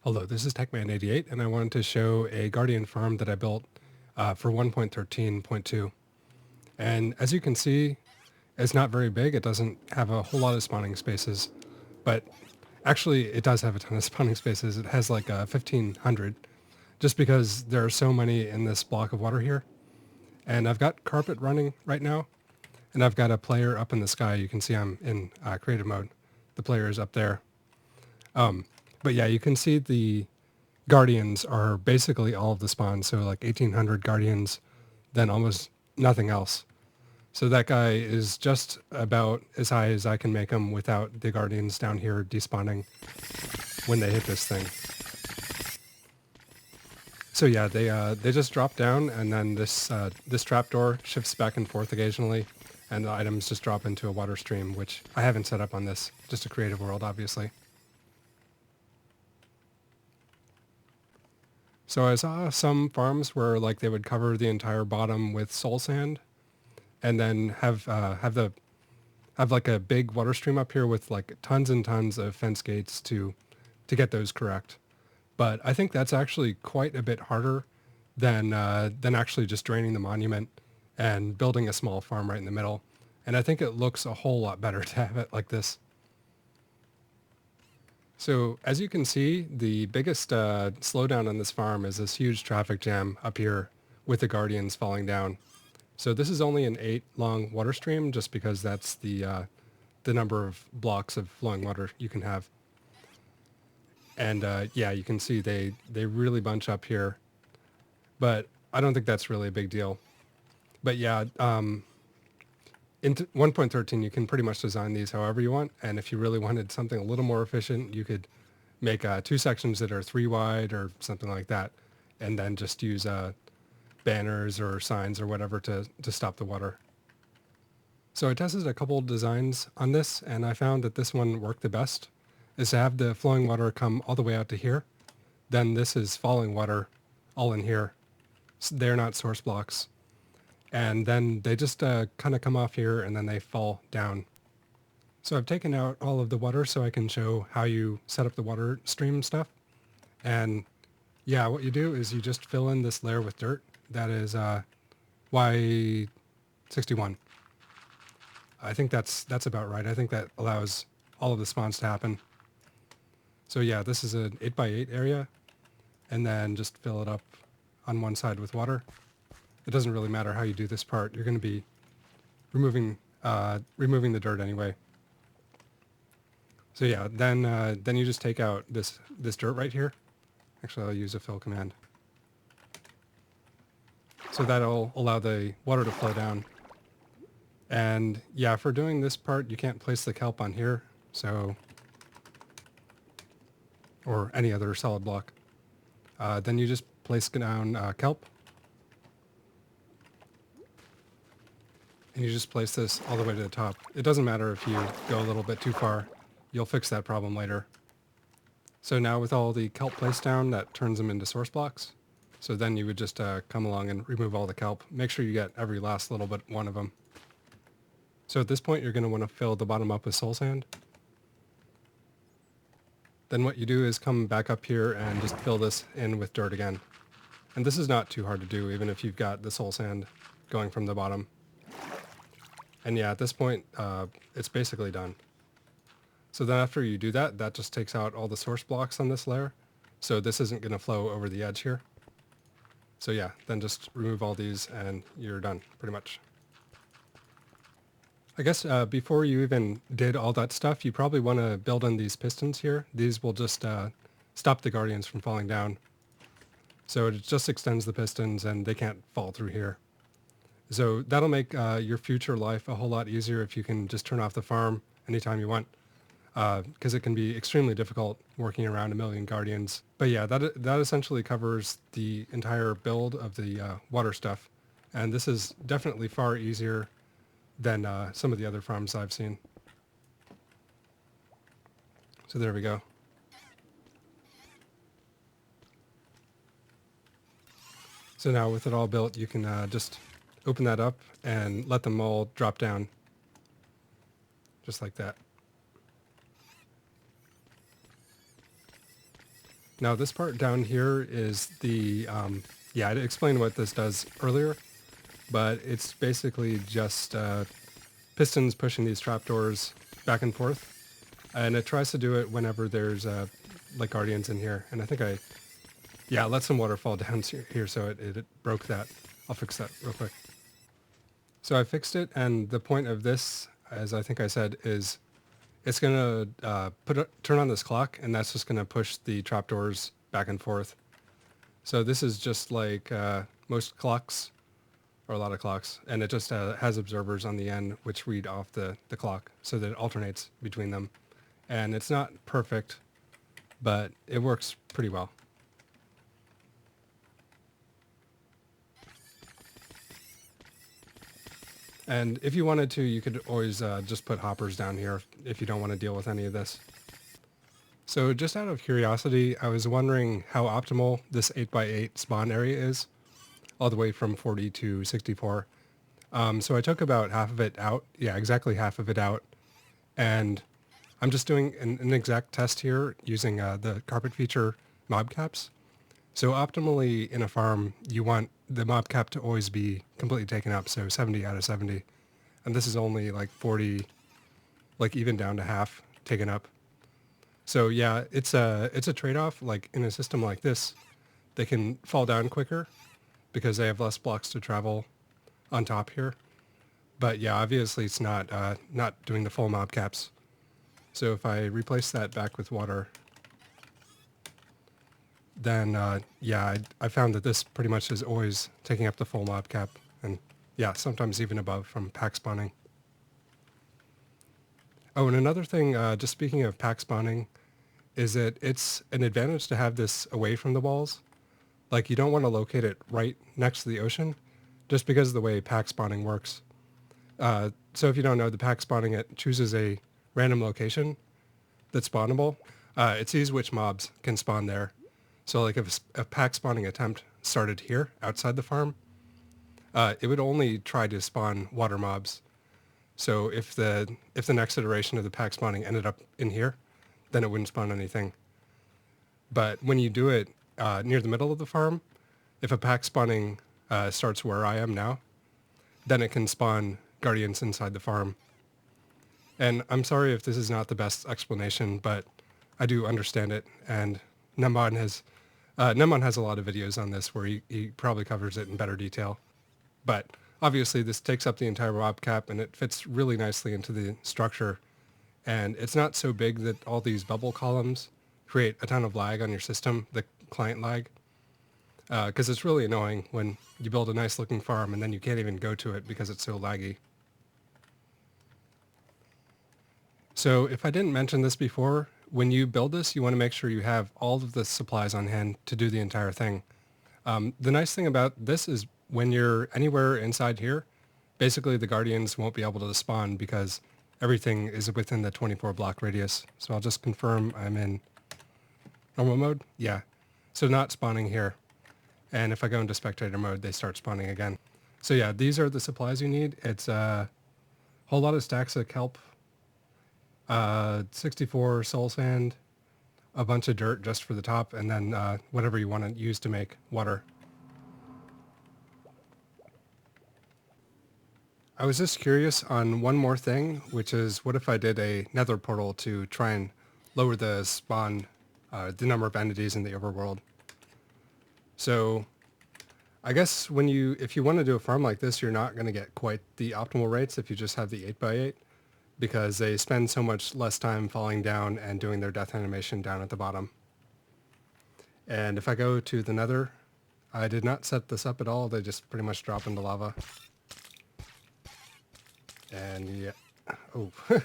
Hello, this is Techman88, and I wanted to show a Guardian farm that I built for 1.13.2. And as you can see, it's not very big. It doesn't have a whole lot of spawning spaces, but actually it does have a ton of spawning spaces. It has like 1,500, just because there are so many in this block of water here. And I've got carpet running right now, and I've got a player up in the sky. You can see I'm in creative mode. The player is up there. But yeah, you can see the Guardians are basically all of the spawns, so like 1,800 Guardians, then almost nothing else. So that guy is just about as high as I can make him without the Guardians down here despawning when they hit this thing. So yeah, they just drop down, and then this trapdoor shifts back and forth occasionally, and the items just drop into a water stream, which I haven't set up on this, just a creative world, obviously. So I saw some farms where like they would cover the entire bottom with soul sand, and then have like a big water stream up here with like tons and tons of fence gates to get those correct. But I think that's actually quite a bit harder than actually just draining the monument and building a small farm right in the middle. And I think it looks a whole lot better to have it like this. So as you can see, the biggest slowdown on this farm is this huge traffic jam up here with the Guardians falling down. So this is only an 8 long water stream, just because that's the number of blocks of flowing water you can have. And yeah, you can see they really bunch up here, but I don't think that's really a big deal. But yeah, in 1.13, you can pretty much design these however you want. And if you really wanted something a little more efficient, you could make 2 sections that are 3 wide or something like that, and then just use banners or signs or whatever to stop the water. So I tested a couple designs on this, and I found that this one worked the best, is to have the flowing water come all the way out to here. Then this is falling water all in here. So they're not source blocks. And then they just kind of come off here, and then they fall down. So I've taken out all of the water so I can show how you set up the water stream stuff. And yeah, what you do is you just fill in this layer with dirt. That is Y61. I think that's about right. I think that allows all of the spawns to happen. So yeah, this is an 8x8 area, and then just fill it up on one side with water. It doesn't really matter how you do this part. You're going to be removing the dirt anyway. So yeah, then you just take out this dirt right here. Actually, I'll use a fill command. So that'll allow the water to flow down. And yeah, for doing this part, you can't place the kelp on here, so, or any other solid block. Then you just place down kelp. And you just place this all the way to the top. It doesn't matter if you go a little bit too far. You'll fix that problem later. So now with all the kelp placed down, that turns them into source blocks. So then you would just come along and remove all the kelp. Make sure you get every last little bit one of them. So at this point, you're going to want to fill the bottom up with soul sand. Then what you do is come back up here and just fill this in with dirt again. And this is not too hard to do, even if you've got the soul sand going from the bottom. And yeah, at this point, it's basically done. So then after you do that, that just takes out all the source blocks on this layer. So this isn't going to flow over the edge here. So yeah, then just remove all these and you're done, pretty much. I guess before you even did all that stuff, you probably want to build in these pistons here. These will just stop the Guardians from falling down. So it just extends the pistons and they can't fall through here. So that'll make your future life a whole lot easier if you can just turn off the farm anytime you want. Because it can be extremely difficult working around a million Guardians. But yeah, that essentially covers the entire build of the water stuff. And this is definitely far easier than some of the other farms I've seen. So there we go. So now with it all built, you can just open that up and let them all drop down. Just like that. Now this part down here is the, yeah, I explained what this does earlier, but it's basically just pistons pushing these trapdoors back and forth. And it tries to do it whenever there's like guardians in here. And I think yeah, let some water fall down here so it broke that. I'll fix that real quick. So I fixed it, and the point of this, as I think I said, is it's going to turn on this clock, and that's just going to push the trapdoors back and forth. So this is just like most clocks, or a lot of clocks, and it just has observers on the end which read off the clock so that it alternates between them. And it's not perfect, but it works pretty well. And if you wanted to, you could always just put hoppers down here if you don't want to deal with any of this. So just out of curiosity, I was wondering how optimal this 8x8 spawn area is, all the way from 40 to 64. So I took about half of it out. Yeah, exactly half of it out. And I'm just doing an exact test here using the carpet feature mob caps. So optimally in a farm, you want the mob cap to always be completely taken up, so 70 out of 70. And this is only like 40, like even down to half taken up. So yeah, it's a trade-off. Like in a system like this, they can fall down quicker because they have less blocks to travel on top here. But yeah, obviously it's not doing the full mob caps. So if I replace that back with water, then yeah, I found that this pretty much is always taking up the full mob cap, and yeah, sometimes even above from pack spawning. Oh, and another thing, just speaking of pack spawning, is that it's an advantage to have this away from the walls. Like you don't want to locate it right next to the ocean, just because of the way pack spawning works. So if you don't know, the pack spawning, it chooses a random location that's spawnable. It sees which mobs can spawn there. So like if a pack spawning attempt started here outside the farm, it would only try to spawn water mobs. So if the next iteration of the pack spawning ended up in here, then it wouldn't spawn anything. But when you do it near the middle of the farm, if a pack spawning starts where I am now, then it can spawn guardians inside the farm. And I'm sorry if this is not the best explanation, but I do understand it. And Nemon has a lot of videos on this where he probably covers it in better detail. But obviously this takes up the entire mob cap and it fits really nicely into the structure. And it's not so big that all these bubble columns create a ton of lag on your system, the client lag. Because it's really annoying when you build a nice looking farm and then you can't even go to it because it's so laggy. So if I didn't mention this before, when you build this, you want to make sure you have all of the supplies on hand to do the entire thing. The nice thing about this is when you're anywhere inside here, basically the guardians won't be able to spawn because everything is within the 24 block radius. So I'll just confirm I'm in normal mode. Yeah. So not spawning here. And if I go into spectator mode, they start spawning again. So yeah, these are the supplies you need. It's a whole lot of stacks of kelp, 64 soul sand, a bunch of dirt just for the top, and then whatever you want to use to make water. I was just curious on one more thing, which is what if I did a nether portal to try and lower the spawn, the number of entities in the overworld. So I guess if you want to do a farm like this, you're not going to get quite the optimal rates if you just have the 8x8. Because they spend so much less time falling down and doing their death animation down at the bottom. And if I go to the nether, I did not set this up at all. They just pretty much drop into lava. And yeah, oh, let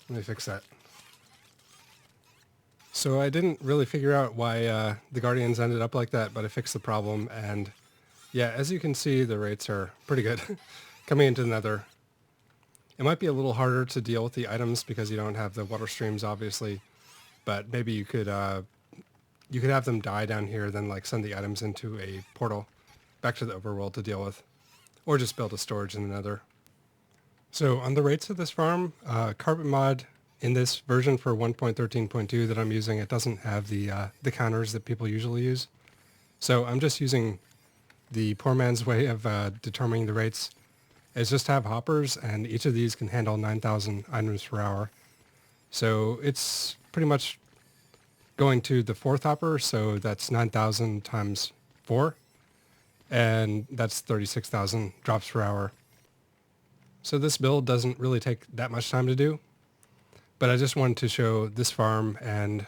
me fix that. So I didn't really figure out why the guardians ended up like that, but I fixed the problem. And yeah, as you can see, the rates are pretty good coming into the nether. It might be a little harder to deal with the items because you don't have the water streams, obviously, but maybe you could have them die down here, then like send the items into a portal back to the overworld to deal with, or just build a storage in the nether. So on the rates of this farm, carpet mod in this version for 1.13.2 that I'm using, it doesn't have the counters that people usually use. So I'm just using the poor man's way of determining the rates is just have hoppers, and each of these can handle 9,000 items per hour. So it's pretty much going to the fourth hopper, so that's 9,000 times 4, and that's 36,000 drops per hour. So this build doesn't really take that much time to do, but I just wanted to show this farm and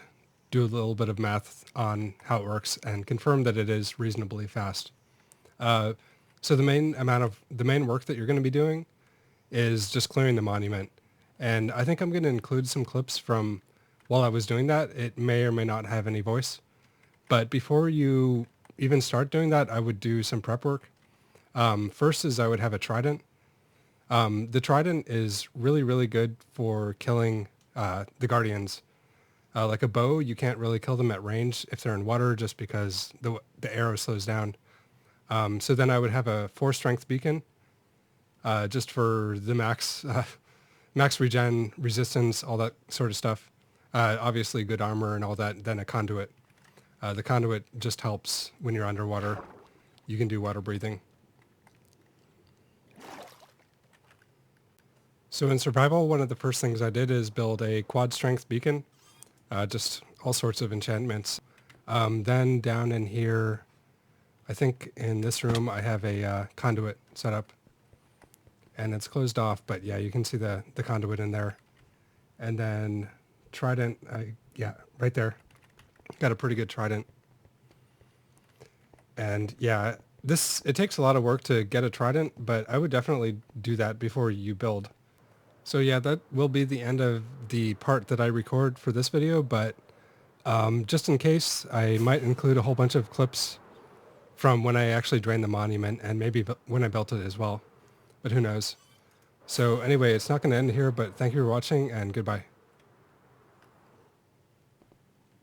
do a little bit of math on how it works and confirm that it is reasonably fast. So the main work that you're going to be doing is just clearing the monument. And I think I'm going to include some clips from while I was doing that. It may or may not have any voice. But before you even start doing that, I would do some prep work. First is I would have a trident. The trident is really, really good for killing the guardians. Like a bow, you can't really kill them at range if they're in water just because the arrow slows down. So then I would have a 4 strength beacon, just for the max regen, resistance, all that sort of stuff. Obviously good armor and all that, then a conduit. The conduit just helps when you're underwater. You can do water breathing. So in survival, one of the first things I did is build a quad strength beacon, just all sorts of enchantments. Then down in here, I think in this room I have a conduit set up, and it's closed off, but yeah, you can see the conduit in there. And then trident, yeah, right there. Got a pretty good trident. And yeah, it takes a lot of work to get a trident, but I would definitely do that before you build. So yeah, that will be the end of the part that I record for this video, but just in case, I might include a whole bunch of clips from when I actually drained the monument and maybe when I built it as well, but who knows. So anyway, it's not going to end here, but thank you for watching and goodbye.